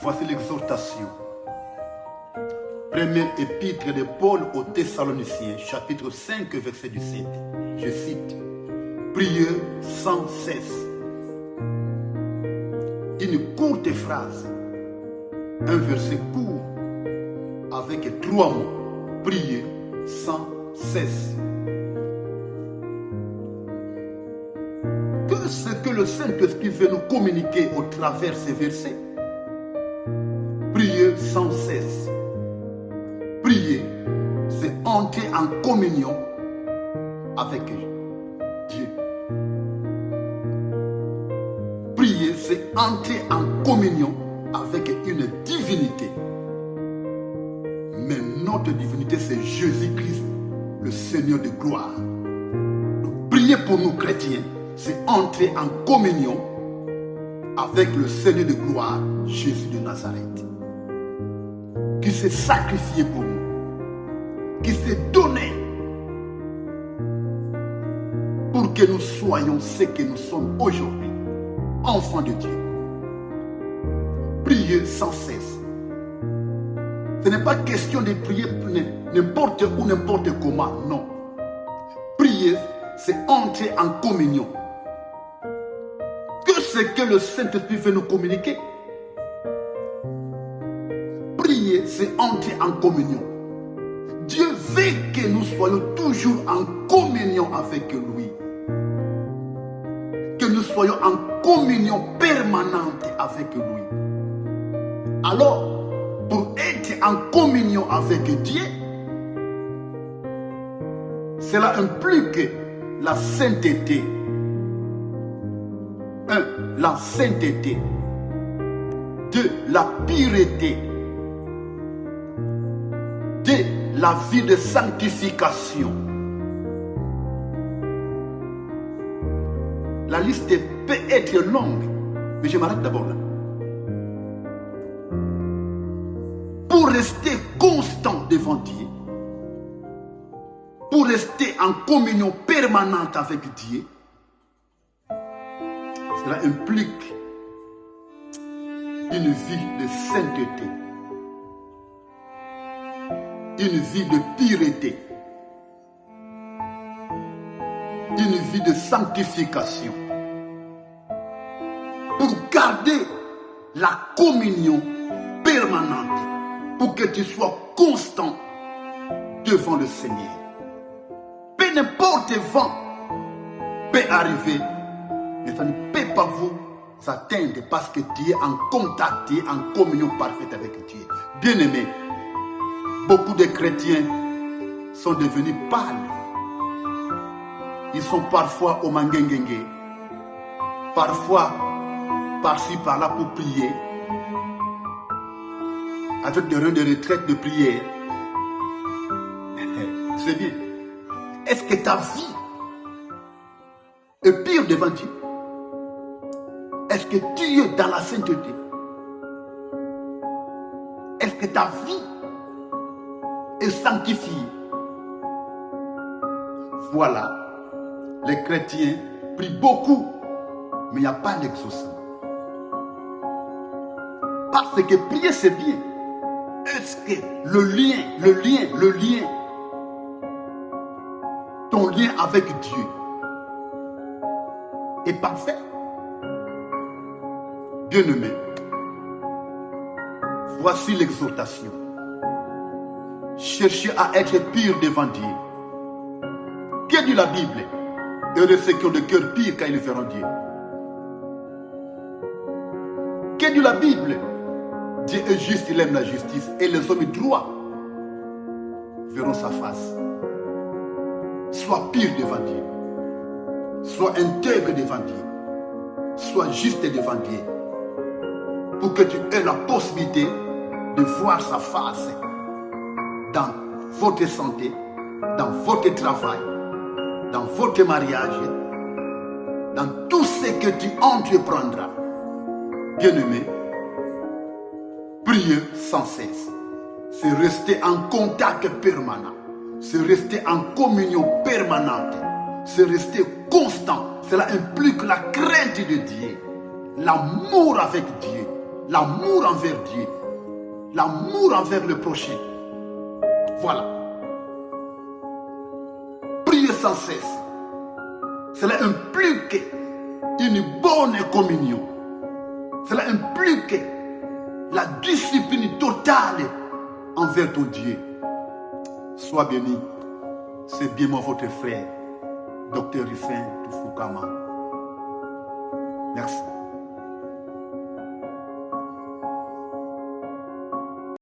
Voici l'exhortation. Première épître de Paul aux Thessaloniciens, chapitre 5, verset 17. Je cite. Priez sans cesse. Une courte phrase, un verset court, avec 3 mots. Priez sans cesse. Qu'est-ce que le Saint-Esprit veut nous communiquer au travers de ces versets? Priez sans cesse. Prier, c'est entrer en communion avec Dieu. Prier, c'est entrer en communion avec une divinité. Mais notre divinité, c'est Jésus-Christ, le Seigneur de gloire. Donc, prier pour nous chrétiens, c'est entrer en communion avec le Seigneur de gloire, Jésus de Nazareth, qui s'est sacrifié pour nous, qui s'est donné pour que nous soyons ce que nous sommes aujourd'hui, enfants de Dieu. Prier sans cesse. Ce n'est pas question de prier n'importe où, n'importe comment, non. Prier, c'est entrer en communion. Qu'est-ce que le Saint-Esprit veut nous communiquer? Prier, c'est entrer en communion. Dieu veut que nous soyons toujours en communion avec lui. Que nous soyons en communion permanente avec lui. Alors, pour être en communion avec Dieu, cela implique la sainteté. La sainteté. 2. La pureté. 2. La vie de sanctification. La liste peut être longue, mais je m'arrête d'abord là. Pour rester constant devant Dieu, pour rester en communion permanente avec Dieu, cela implique une vie de sainteté, une vie de pureté, une vie de sanctification, pour garder la communion permanente, pour que tu sois constant devant le Seigneur. Peu n'importe vent peut arriver, mais ça ne peut pas vous atteindre parce que tu es en contact, tu es en communion parfaite avec Dieu. Bien-aimés, beaucoup de chrétiens sont devenus pâles. Ils sont parfois au mangengengue, parfois par-ci par-là pour prier, avec des reins de retraite de prière. C'est bien. Est-ce que ta vie est pure devant Dieu? Est-ce que tu es dans la sainteté? Est-ce que ta vie est sanctifiée? Voilà. Les chrétiens prient beaucoup, mais il n'y a pas d'exaucement. Parce que prier c'est bien. Est-ce que le lien, ton lien avec Dieu est parfait? Bien-aimé, voici l'exhortation. Cherchez à être pur devant Dieu. Que dit la Bible? Heureux ceux qui ont le cœur pur car ils verront Dieu. Que dit la Bible? Dieu est juste, il aime la justice. Et les hommes droits verront sa face. Sois pur devant Dieu. Sois intègre devant Dieu. Sois juste devant Dieu. Pour que tu aies la possibilité de voir sa face dans votre santé, dans votre travail, dans votre mariage, dans tout ce que tu entreprendras. Bien-aimé, prier sans cesse, c'est rester en contact permanent, c'est rester en communion permanente, c'est rester constant. Cela implique la crainte de Dieu, l'amour avec Dieu, l'amour envers Dieu, l'amour envers le prochain. Voilà. Prier sans cesse. Cela implique une bonne communion. Cela implique la discipline totale envers ton Dieu. Sois béni. C'est bien moi, votre frère, Dr Rufin Toufoukama. Merci.